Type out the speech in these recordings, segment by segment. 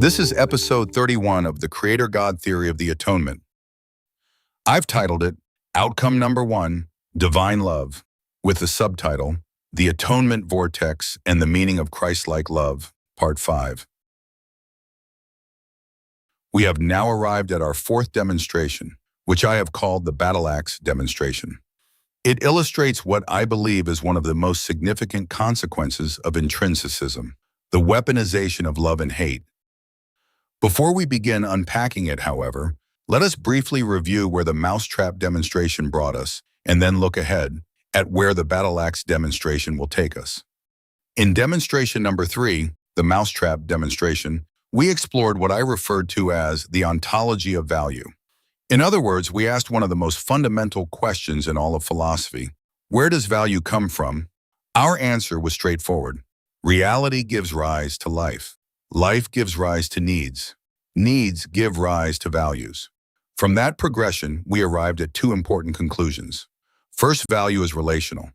This is episode 31 of the Creator God Theory of the Atonement. I've titled it Outcome Number 1, Divine Love, with the subtitle, The Atonement Vortex and the Meaning of Christ-like Love, Part 5. We have now arrived at our fourth demonstration, which I have called the battle axe demonstration. It illustrates what I believe is one of the most significant consequences of intrinsicism, the weaponization of love and hate. Before we begin unpacking it, however, let us briefly review where the mousetrap demonstration brought us, and then look ahead at where the battle axe demonstration will take us. In demonstration number 3, the mousetrap demonstration, we explored what I referred to as the ontology of value. In other words, we asked one of the most fundamental questions in all of philosophy. Where does value come from? Our answer was straightforward. Reality gives rise to life. Life gives rise to needs. Needs give rise to values. From that progression, we arrived at two important conclusions. First, value is relational.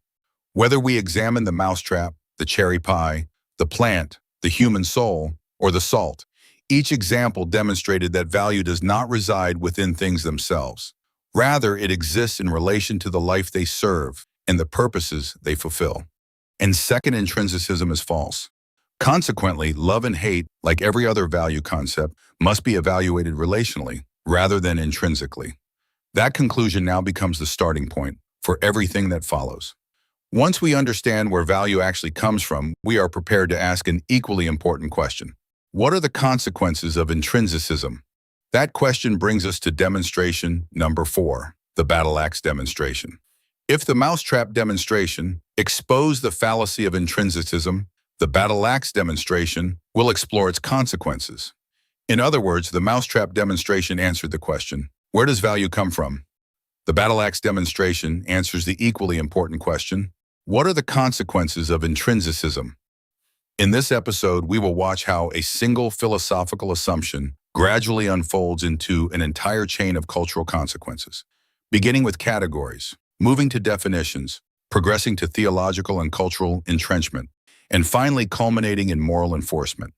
Whether we examine the mousetrap, the cherry pie, the plant, the human soul, or the salt, each example demonstrated that value does not reside within things themselves. Rather, it exists in relation to the life they serve and the purposes they fulfill. And second, intrinsicism is false. Consequently, love and hate, like every other value concept, must be evaluated relationally rather than intrinsically. That conclusion now becomes the starting point for everything that follows. Once we understand where value actually comes from, we are prepared to ask an equally important question. What are the consequences of intrinsicism? That question brings us to demonstration number 4, the battle axe demonstration. If the mousetrap demonstration exposed the fallacy of intrinsicism, the battle axe demonstration will explore its consequences. In other words, the mousetrap demonstration answered the question, where does value come from? The battle axe demonstration answers the equally important question, what are the consequences of intrinsicism? In this episode, we will watch how a single philosophical assumption gradually unfolds into an entire chain of cultural consequences, beginning with categories, moving to definitions, progressing to theological and cultural entrenchment, and finally culminating in moral enforcement.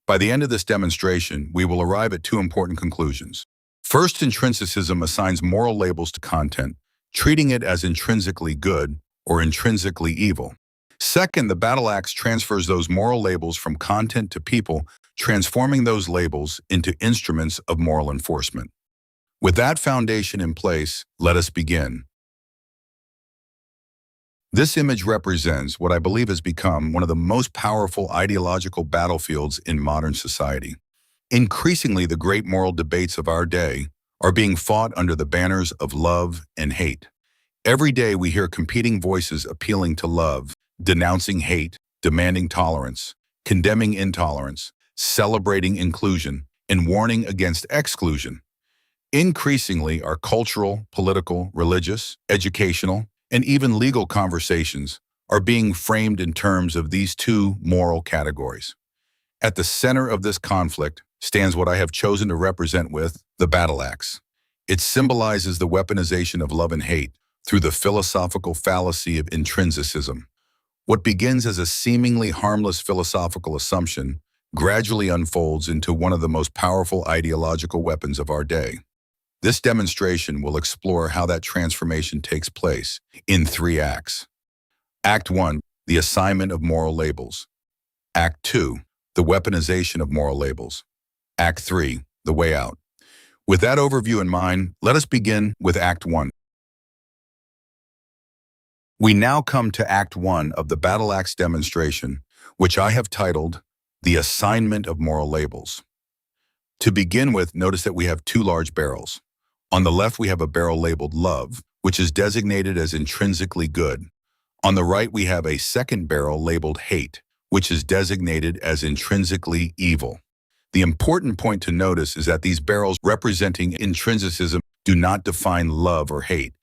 By the end of this demonstration, we will arrive at two important conclusions. First, intrinsicism assigns moral labels to content, treating it as intrinsically good or intrinsically evil. Second, the battle axe transfers those moral labels from content to people, transforming those labels into instruments of moral enforcement. With that foundation in place, let us begin. This image represents what I believe has become one of the most powerful ideological battlefields in modern society. Increasingly, the great moral debates of our day are being fought under the banners of love and hate. Every day we hear competing voices appealing to love, denouncing hate, demanding tolerance, condemning intolerance, celebrating inclusion, and warning against exclusion. Increasingly, our cultural, political, religious, educational, and even legal conversations are being framed in terms of these two moral categories. At the center of this conflict stands what I have chosen to represent with the battle axe. It symbolizes the weaponization of love and hate through the philosophical fallacy of intrinsicism. What begins as a seemingly harmless philosophical assumption gradually unfolds into one of the most powerful ideological weapons of our day. This demonstration will explore how that transformation takes place in 3 acts. Act 1, the assignment of moral labels. Act 2, the weaponization of moral labels. Act 3, the way out. With that overview in mind, let us begin with Act 1. We now come to Act 1 of the battle axe demonstration, which I have titled The Assignment of Moral Labels. To begin with, notice that we have 2 large barrels. On the left, we have a barrel labeled love, which is designated as intrinsically good. On the right, we have a second barrel labeled hate, which is designated as intrinsically evil. The important point to notice is that these barrels representing intrinsicism do not define love or hate.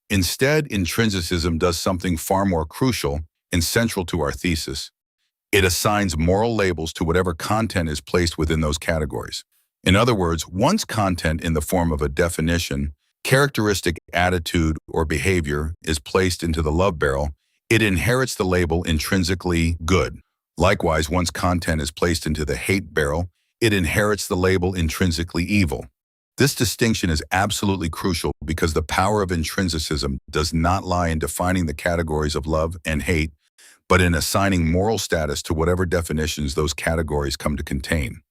Instead, intrinsicism does something far more crucial and central to our thesis. It assigns moral labels to whatever content is placed within those categories. In other words, once content in the form of a definition, characteristic, attitude, or behavior is placed into the love barrel, it inherits the label intrinsically good. Likewise, once content is placed into the hate barrel, it inherits the label intrinsically evil. This distinction is absolutely crucial because the power of intrinsicism does not lie in defining the categories of love and hate, but in assigning moral status to whatever definitions those categories come to contain.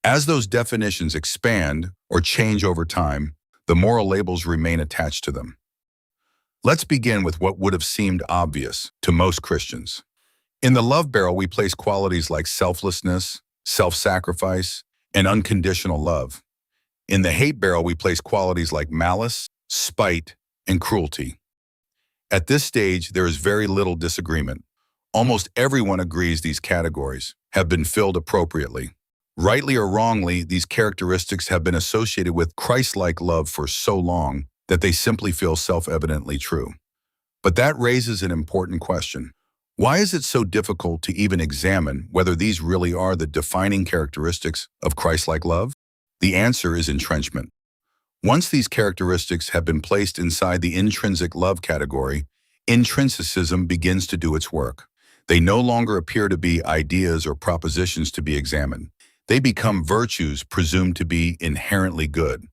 As those definitions expand or change over time, the moral labels remain attached to them. Let's begin with what would have seemed obvious to most Christians. In the love barrel, we place qualities like selflessness, self-sacrifice, and unconditional love. In the hate barrel, we place qualities like malice, spite, and cruelty. At this stage, there is very little disagreement. Almost everyone agrees these categories have been filled appropriately. Rightly or wrongly, these characteristics have been associated with Christ-like love for so long that they simply feel self-evidently true. But that raises an important question. Why is it so difficult to even examine whether these really are the defining characteristics of Christ-like love? The answer is entrenchment. Once these characteristics have been placed inside the intrinsic love category, intrinsicism begins to do its work. They no longer appear to be ideas or propositions to be examined. They become virtues presumed to be inherently good.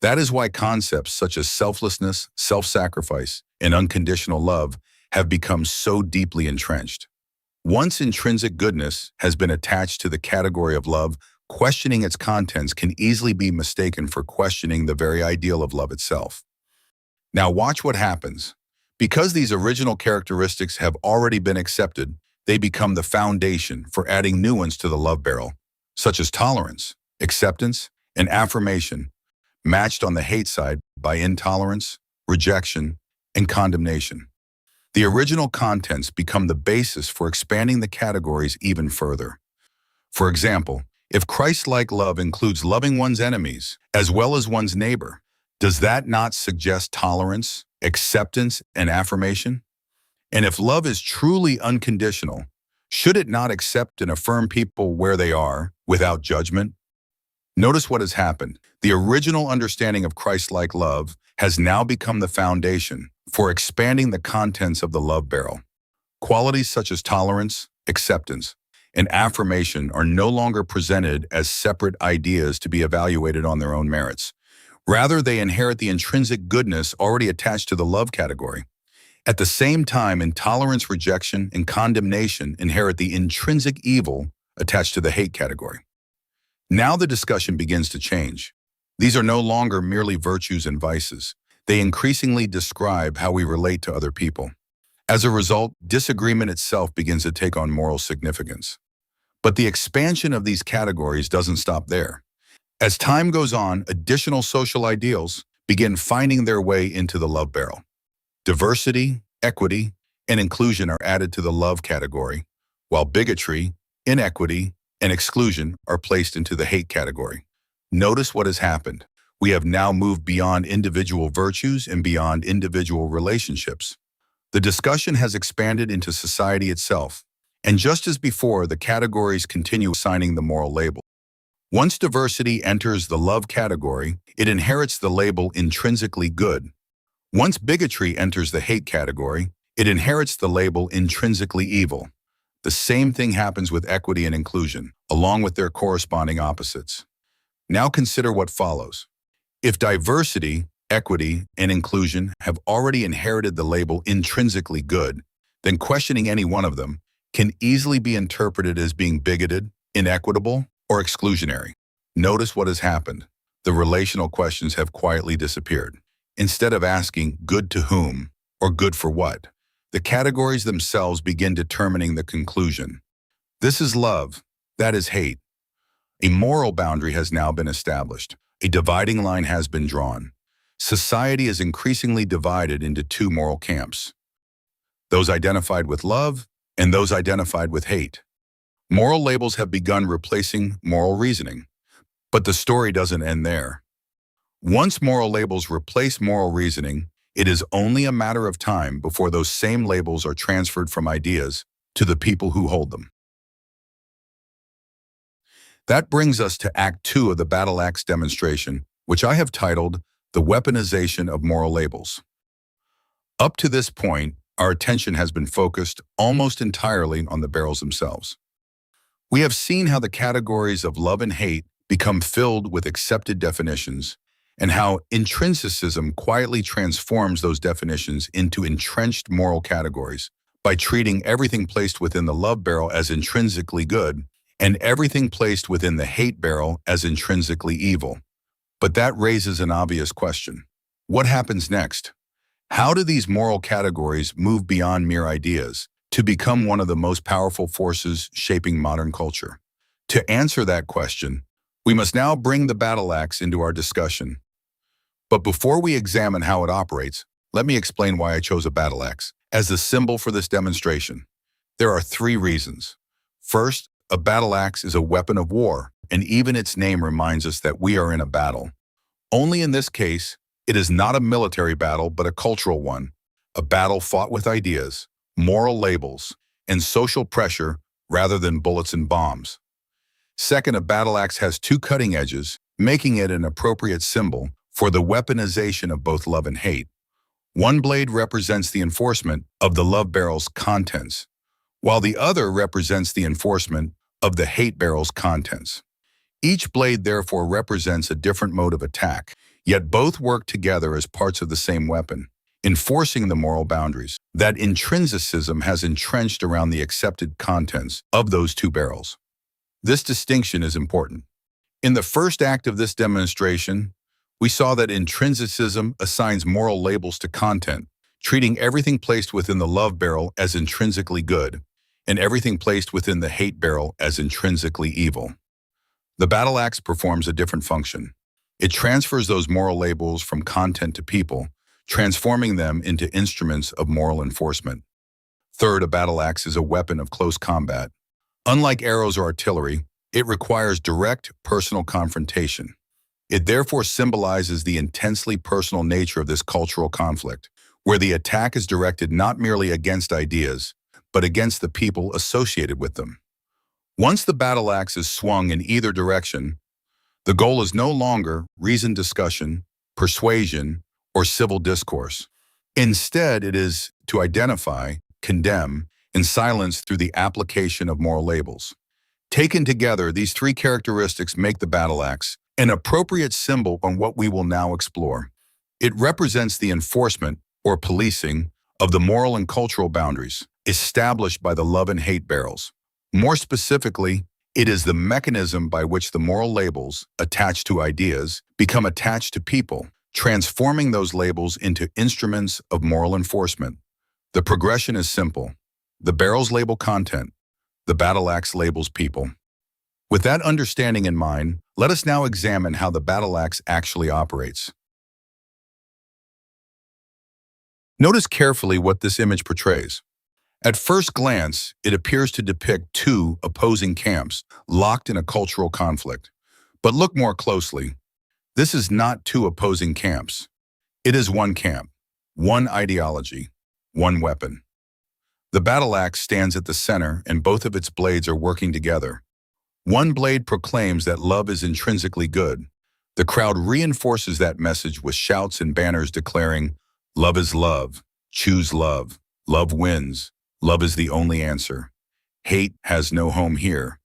That is why concepts such as selflessness, self-sacrifice, and unconditional love have become so deeply entrenched. Once intrinsic goodness has been attached to the category of love, questioning its contents can easily be mistaken for questioning the very ideal of love itself. Now watch what happens. Because these original characteristics have already been accepted, they become the foundation for adding new ones to the love barrel, such as tolerance, acceptance, and affirmation, matched on the hate side by intolerance, rejection, and condemnation. The original contents become the basis for expanding the categories even further. For example, if Christ-like love includes loving one's enemies as well as one's neighbor, does that not suggest tolerance, acceptance, and affirmation? And if love is truly unconditional, should it not accept and affirm people where they are without judgment? Notice what has happened. The original understanding of Christ-like love has now become the foundation for expanding the contents of the love barrel. Qualities such as tolerance, acceptance, and affirmation are no longer presented as separate ideas to be evaluated on their own merits. Rather, they inherit the intrinsic goodness already attached to the love category. At the same time, intolerance, rejection, and condemnation inherit the intrinsic evil attached to the hate category. Now the discussion begins to change. These are no longer merely virtues and vices. They increasingly describe how we relate to other people. As a result, disagreement itself begins to take on moral significance. But the expansion of these categories doesn't stop there. As time goes on, additional social ideals begin finding their way into the love barrel. Diversity, equity, and inclusion are added to the love category, while bigotry, inequity, and exclusion are placed into the hate category. Notice what has happened. We have now moved beyond individual virtues and beyond individual relationships. The discussion has expanded into society itself, and just as before, the categories continue assigning the moral label. Once diversity enters the love category, it inherits the label intrinsically good. Once bigotry enters the hate category, it inherits the label intrinsically evil. The same thing happens with equity and inclusion, along with their corresponding opposites. Now consider what follows. If diversity, equity, and inclusion have already inherited the label intrinsically good, then questioning any one of them can easily be interpreted as being bigoted, inequitable, or exclusionary. Notice what has happened. The relational questions have quietly disappeared. Instead of asking good to whom or good for what, the categories themselves begin determining the conclusion. This is love, that is hate. A moral boundary has now been established. A dividing line has been drawn. Society is increasingly divided into two moral camps, those identified with love and those identified with hate. Moral labels have begun replacing moral reasoning, but the story doesn't end there. Once moral labels replace moral reasoning, it is only a matter of time before those same labels are transferred from ideas to the people who hold them. That brings us to Act 2 of the Battle Axe demonstration, which I have titled The Weaponization of Moral Labels. Up to this point, our attention has been focused almost entirely on the barrels themselves. We have seen how the categories of love and hate become filled with accepted definitions, and how intrinsicism quietly transforms those definitions into entrenched moral categories by treating everything placed within the love barrel as intrinsically good and everything placed within the hate barrel as intrinsically evil. But that raises an obvious question. What happens next? How do these moral categories move beyond mere ideas to become one of the most powerful forces shaping modern culture? To answer that question, we must now bring the battle axe into our discussion. But before we examine how it operates, let me explain why I chose a battle axe as the symbol for this demonstration. There are 3 reasons. First, a battle axe is a weapon of war, and even its name reminds us that we are in a battle. Only in this case, it is not a military battle but a cultural one, a battle fought with ideas, moral labels, and social pressure rather than bullets and bombs. Second, a battle axe has 2 cutting edges, making it an appropriate symbol for the weaponization of both love and hate. One blade represents the enforcement of the love barrel's contents, while the other represents the enforcement of the hate barrel's contents. Each blade therefore represents a different mode of attack, yet both work together as parts of the same weapon, enforcing the moral boundaries that intrinsicism has entrenched around the accepted contents of those 2 barrels. This distinction is important. In the first act of this demonstration, we saw that intrinsicism assigns moral labels to content, treating everything placed within the love barrel as intrinsically good, and everything placed within the hate barrel as intrinsically evil. The battle axe performs a different function. It transfers those moral labels from content to people, transforming them into instruments of moral enforcement. Third, a battle axe is a weapon of close combat. Unlike arrows or artillery, it requires direct personal confrontation. It therefore symbolizes the intensely personal nature of this cultural conflict, where the attack is directed not merely against ideas, but against the people associated with them. Once the battle axe is swung in either direction, the goal is no longer reasoned discussion, persuasion, or civil discourse. Instead, it is to identify, condemn, and silence through the application of moral labels. Taken together, these 3 characteristics make the battle axe an appropriate symbol on what we will now explore. It represents the enforcement, or policing, of the moral and cultural boundaries established by the love and hate barrels. More specifically, it is the mechanism by which the moral labels attached to ideas become attached to people, transforming those labels into instruments of moral enforcement. The progression is simple. The barrels label content. The battle axe labels people. With that understanding in mind, let us now examine how the battle axe actually operates. Notice carefully what this image portrays. At first glance, it appears to depict 2 opposing camps locked in a cultural conflict. But look more closely. This is not 2 opposing camps. It is one camp, one ideology, one weapon. The battle axe stands at the center, and both of its blades are working together. One blade proclaims that love is intrinsically good. The crowd reinforces that message with shouts and banners declaring, "Love is love. Choose love. Love wins. Love is the only answer. Hate has no home here."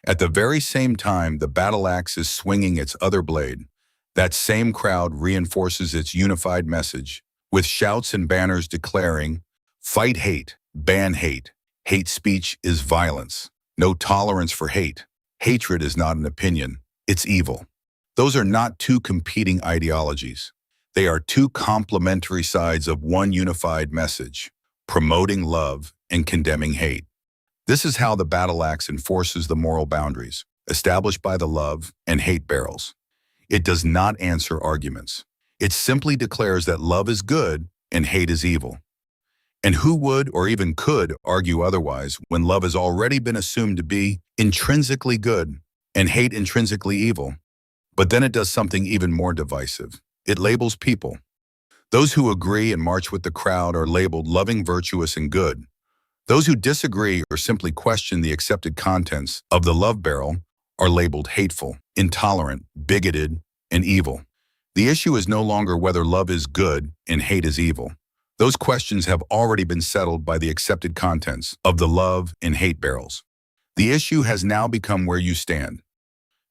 At the very same time the battle axe is swinging its other blade, that same crowd reinforces its unified message with shouts and banners declaring, "Fight hate. Ban hate. Hate speech is violence. No tolerance for hate. Hatred is not an opinion. It's evil." Those are not 2 competing ideologies. They are 2 complementary sides of one unified message, promoting love and condemning hate. This is how the battle axe enforces the moral boundaries established by the love and hate barrels. It does not answer arguments. It simply declares that love is good and hate is evil. And who would or even could argue otherwise when love has already been assumed to be intrinsically good and hate intrinsically evil? But then it does something even more divisive. It labels people. Those who agree and march with the crowd are labeled loving, virtuous, and good. Those who disagree or simply question the accepted contents of the love barrel are labeled hateful, intolerant, bigoted, and evil. The issue is no longer whether love is good and hate is evil. Those questions have already been settled by the accepted contents of the love and hate barrels. The issue has now become where you stand.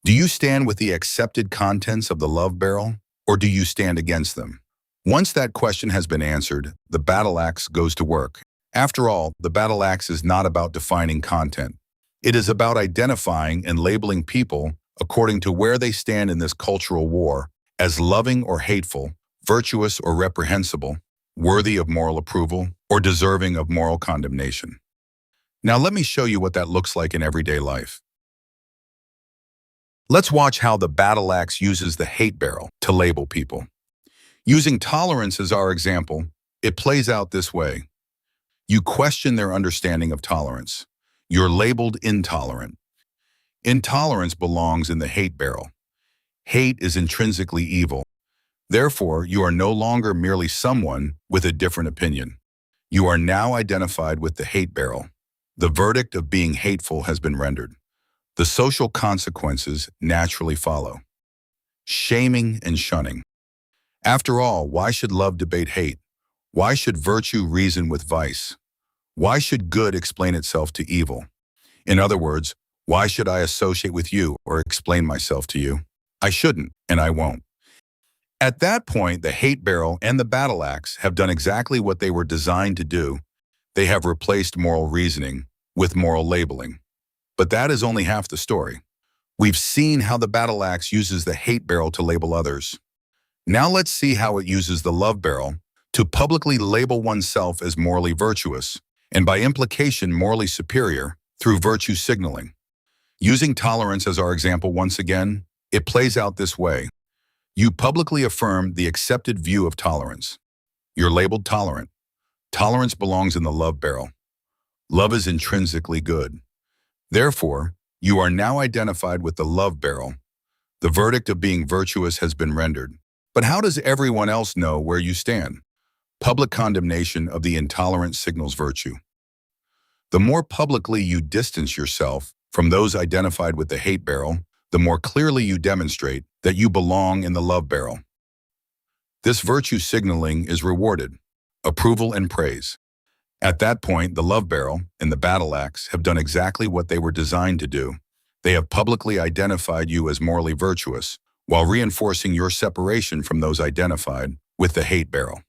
Do you stand with the accepted contents of the love barrel, or do you stand against them? Once that question has been answered, the battle axe goes to work. After all, the battle axe is not about defining content. It is about identifying and labeling people according to where they stand in this cultural war, as loving or hateful, virtuous or reprehensible, worthy of moral approval, or deserving of moral condemnation. Now let me show you what that looks like in everyday life. Let's watch how the battle axe uses the hate barrel to label people. Using tolerance as our example, it plays out this way. You question their understanding of tolerance. You're labeled intolerant. Intolerance belongs in the hate barrel. Hate is intrinsically evil. Therefore, you are no longer merely someone with a different opinion. You are now identified with the hate barrel. The verdict of being hateful has been rendered. The social consequences naturally follow. Shaming and shunning. After all, why should love debate hate? Why should virtue reason with vice? Why should good explain itself to evil? In other words, why should I associate with you or explain myself to you? I shouldn't, and I won't. At that point, the hate barrel and the battle axe have done exactly what they were designed to do. They have replaced moral reasoning with moral labeling. But that is only half the story. We've seen how the battle axe uses the hate barrel to label others. Now let's see how it uses the love barrel to publicly label oneself as morally virtuous, and by implication morally superior, through virtue signaling. Using tolerance as our example once again, it plays out this way. You publicly affirm the accepted view of tolerance. You're labeled tolerant. Tolerance belongs in the love barrel. Love is intrinsically good. Therefore, you are now identified with the love barrel. The verdict of being virtuous has been rendered. But how does everyone else know where you stand? Public condemnation of the intolerant signals virtue. The more publicly you distance yourself from those identified with the hate barrel, the more clearly you demonstrate that you belong in the love barrel. This virtue signaling is rewarded, approval and praise. At that point, the love barrel and the battle axe have done exactly what they were designed to do. They have publicly identified you as morally virtuous, while reinforcing your separation from those identified with the hate barrel.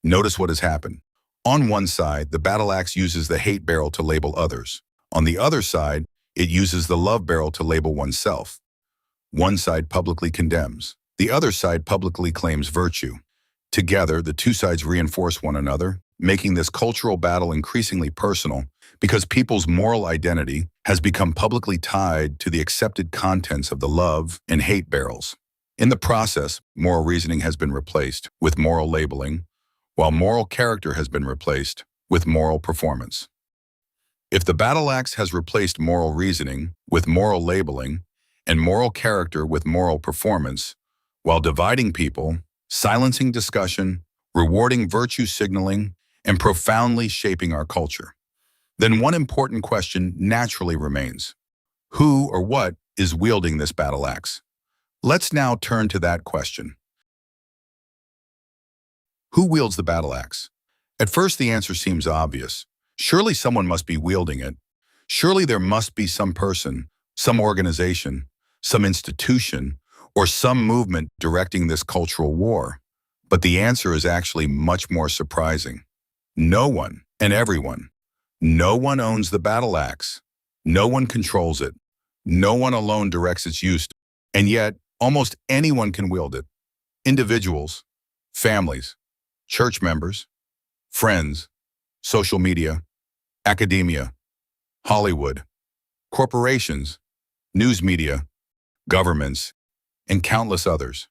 Notice what has happened. On one side, the battle axe uses the hate barrel to label others. On the other side, it uses the love barrel to label oneself. One side publicly condemns. The other side publicly claims virtue. Together, the two sides reinforce one another, making this cultural battle increasingly personal because people's moral identity has become publicly tied to the accepted contents of the love and hate barrels. In the process, moral reasoning has been replaced with moral labeling, while moral character has been replaced with moral performance. If the battle axe has replaced moral reasoning with moral labeling and moral character with moral performance, while dividing people, silencing discussion, rewarding virtue signaling, and profoundly shaping our culture, then one important question naturally remains. Who or what is wielding this battle axe? Let's now turn to that question. Who wields the battle axe? At first, the answer seems obvious. Surely someone must be wielding it. Surely there must be some person, some organization, some institution, or some movement directing this cultural war. But the answer is actually much more surprising. No one and everyone. No one owns the battle axe. No one controls it. No one alone directs its use. And yet, almost anyone can wield it. Individuals, families, church members, friends, social media, academia, Hollywood, corporations, news media, governments, and countless others.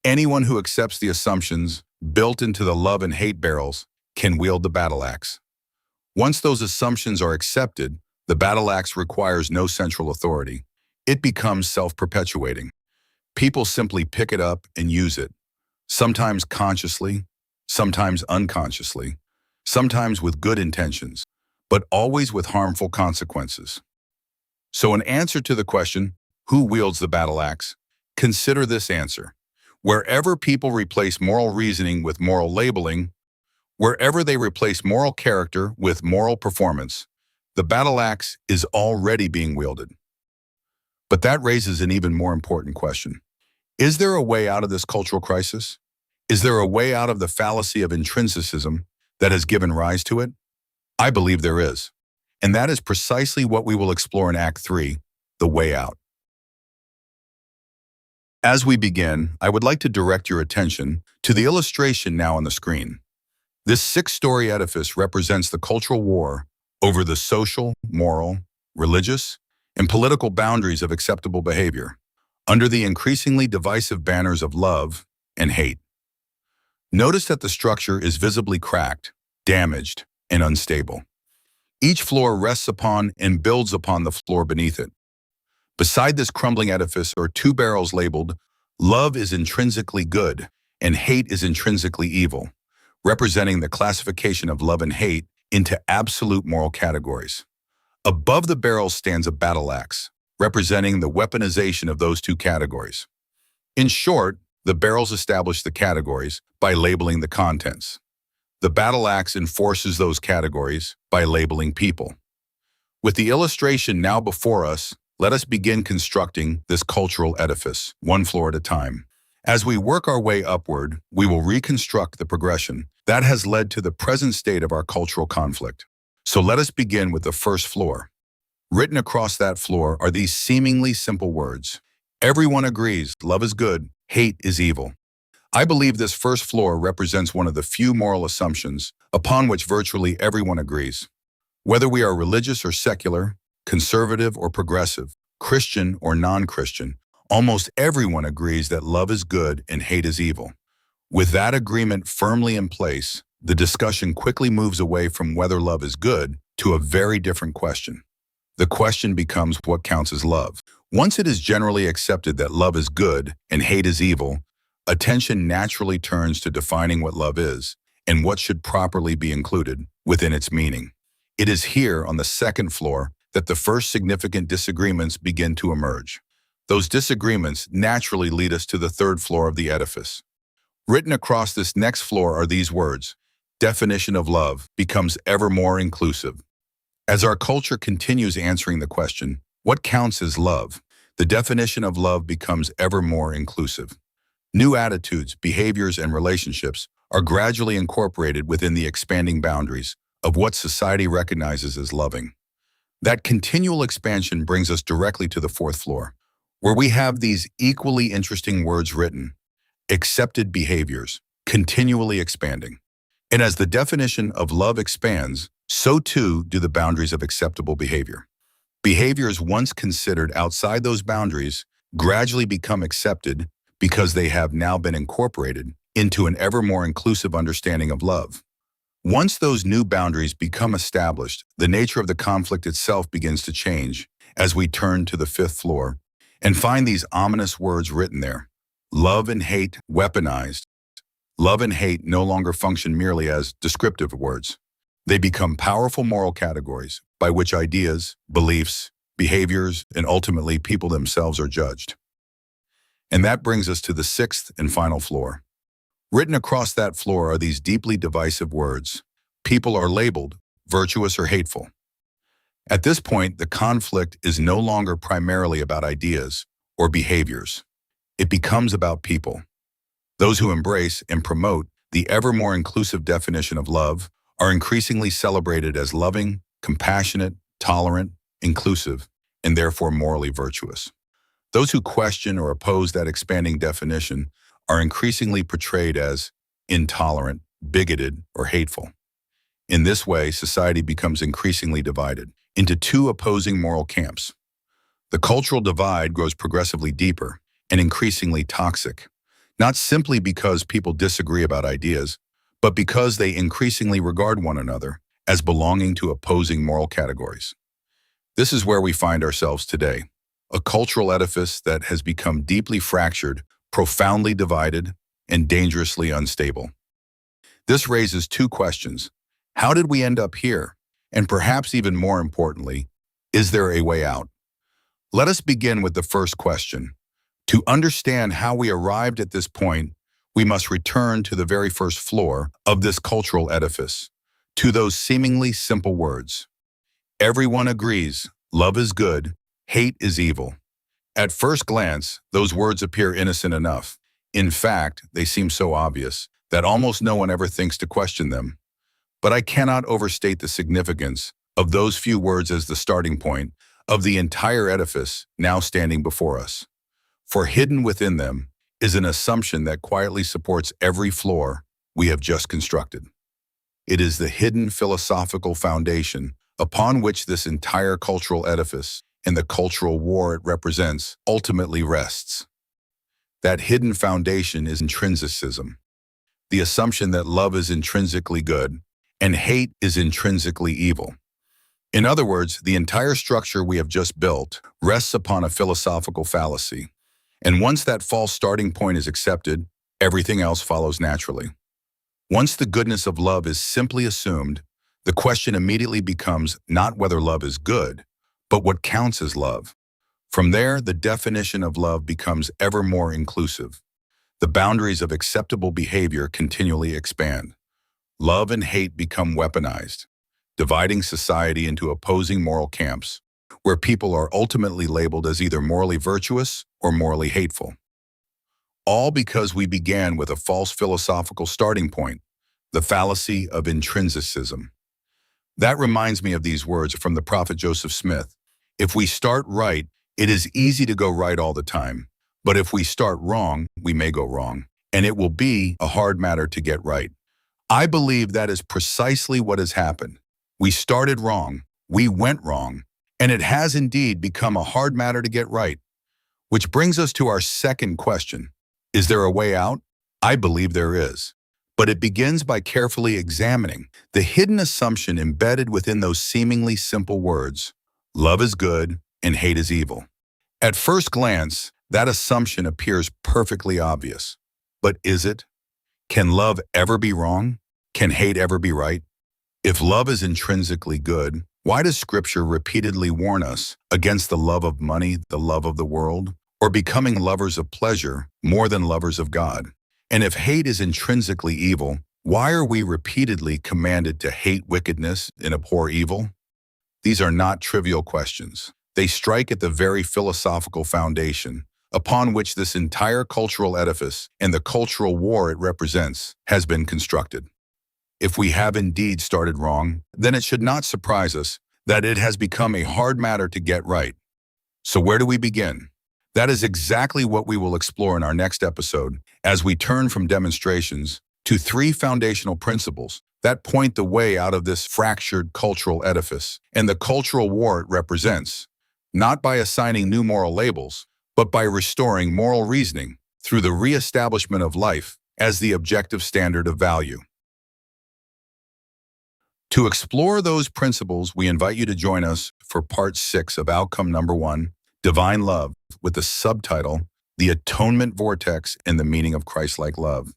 Anyone who accepts the assumptions built into the love and hate barrels can wield the battle axe. Once those assumptions are accepted, the battle axe requires no central authority. It becomes self-perpetuating. People simply pick it up and use it, sometimes consciously, sometimes unconsciously, sometimes with good intentions, but always with harmful consequences. So in answer to the question, who wields the battle axe? Consider this answer. Wherever people replace moral reasoning with moral labeling, wherever they replace moral character with moral performance, The battle axe is already being wielded. But that raises an even more important question. Is there a way out of this cultural crisis? Is there a way out of the fallacy of intrinsicism that has given rise to it? I believe there is. And that is precisely what we will explore in Act 3, the way out. As we begin, I would like to direct your attention to the illustration now on the screen. This six-story edifice represents the cultural war over the social, moral, religious, and political boundaries of acceptable behavior, under the increasingly divisive banners of love and hate. Notice that the structure is visibly cracked, damaged, and unstable. Each floor rests upon and builds upon the floor beneath it. Beside this crumbling edifice are two barrels labeled, "Love is intrinsically good," and "Hate is intrinsically evil," representing the classification of love and hate into absolute moral categories. Above the barrel stands a battle axe, representing the weaponization of those two categories. In short, the barrels establish the categories by labeling the contents. The battle axe enforces those categories by labeling people. With the illustration now before us, let us begin constructing this cultural edifice, one floor at a time. As we work our way upward, we will reconstruct the progression that has led to the present state of our cultural conflict. So let us begin with the first floor. Written across that floor are these seemingly simple words. Everyone agrees, love is good, hate is evil. I believe this first floor represents one of the few moral assumptions upon which virtually everyone agrees. Whether we are religious or secular, conservative or progressive, Christian or non-Christian, almost everyone agrees that love is good and hate is evil. With that agreement firmly in place, the discussion quickly moves away from whether love is good to a very different question. The question becomes what counts as love. Once it is generally accepted that love is good and hate is evil, attention naturally turns to defining what love is and what should properly be included within its meaning. It is here on the second floor that the first significant disagreements begin to emerge. Those disagreements naturally lead us to the third floor of the edifice. Written across this next floor are these words: definition of love becomes ever more inclusive. As our culture continues answering the question, what counts as love, the definition of love becomes ever more inclusive. New attitudes, behaviors, and relationships are gradually incorporated within the expanding boundaries of what society recognizes as loving. That continual expansion brings us directly to the fourth floor, where we have these equally interesting words written: accepted behaviors, continually expanding. And as the definition of love expands, so too do the boundaries of acceptable behavior. Behaviors once considered outside those boundaries gradually become accepted because they have now been incorporated into an ever more inclusive understanding of love. Once those new boundaries become established, the nature of the conflict itself begins to change as we turn to the fifth floor and find these ominous words written there: love and hate weaponized. Love and hate no longer function merely as descriptive words. They become powerful moral categories by which ideas, beliefs, behaviors, and ultimately people themselves are judged. And that brings us to the sixth and final floor. Written across that floor are these deeply divisive words: people are labeled virtuous or hateful. At this point, the conflict is no longer primarily about ideas or behaviors. It becomes about people. Those who embrace and promote the ever more inclusive definition of love are increasingly celebrated as loving, compassionate, tolerant, inclusive, and therefore morally virtuous. Those who question or oppose that expanding definition are increasingly portrayed as intolerant, bigoted, or hateful. In this way, society becomes increasingly divided into two opposing moral camps. The cultural divide grows progressively deeper and increasingly toxic, not simply because people disagree about ideas, but because they increasingly regard one another as belonging to opposing moral categories. This is where we find ourselves today, a cultural edifice that has become deeply fractured, profoundly divided, and dangerously unstable. This raises two questions. How did we end up here? And perhaps even more importantly, is there a way out? Let us begin with the first question. To understand how we arrived at this point, we must return to the very first floor of this cultural edifice, to those seemingly simple words. Everyone agrees, love is good, hate is evil. At first glance, those words appear innocent enough. In fact, they seem so obvious that almost no one ever thinks to question them. But I cannot overstate the significance of those few words as the starting point of the entire edifice now standing before us. For hidden within them is an assumption that quietly supports every floor we have just constructed. It is the hidden philosophical foundation upon which this entire cultural edifice and the cultural war it represents ultimately rests. That hidden foundation is intrinsicism, the assumption that love is intrinsically good and hate is intrinsically evil. In other words, the entire structure we have just built rests upon a philosophical fallacy. And once that false starting point is accepted, everything else follows naturally. Once the goodness of love is simply assumed, the question immediately becomes not whether love is good, but what counts as love. From there, the definition of love becomes ever more inclusive. The boundaries of acceptable behavior continually expand. Love and hate become weaponized, dividing society into opposing moral camps, where people are ultimately labeled as either morally virtuous or morally hateful. All because we began with a false philosophical starting point, the fallacy of intrinsicism. That reminds me of these words from the prophet Joseph Smith. If we start right, it is easy to go right all the time. But if we start wrong, we may go wrong, and it will be a hard matter to get right. I believe that is precisely what has happened. We started wrong, we went wrong, and it has indeed become a hard matter to get right. Which brings us to our second question. Is there a way out? I believe there is. But it begins by carefully examining the hidden assumption embedded within those seemingly simple words. Love is good and hate is evil. At first glance, that assumption appears perfectly obvious. But is it? Can love ever be wrong? Can hate ever be right? If love is intrinsically good, why does Scripture repeatedly warn us against the love of money, the love of the world, or becoming lovers of pleasure more than lovers of God? And if hate is intrinsically evil, why are we repeatedly commanded to hate wickedness and abhor evil? These are not trivial questions. They strike at the very philosophical foundation upon which this entire cultural edifice and the cultural war it represents has been constructed. If we have indeed started wrong, then it should not surprise us that it has become a hard matter to get right. So where do we begin? That is exactly what we will explore in our next episode as we turn from demonstrations to three foundational principles that point the way out of this fractured cultural edifice and the cultural war it represents, not by assigning new moral labels, but by restoring moral reasoning through the reestablishment of life as the objective standard of value. To explore those principles, we invite you to join us for part 6 of outcome number 1, Divine Love, with the subtitle, The Atonement Vortex and the Meaning of Christ-like Love.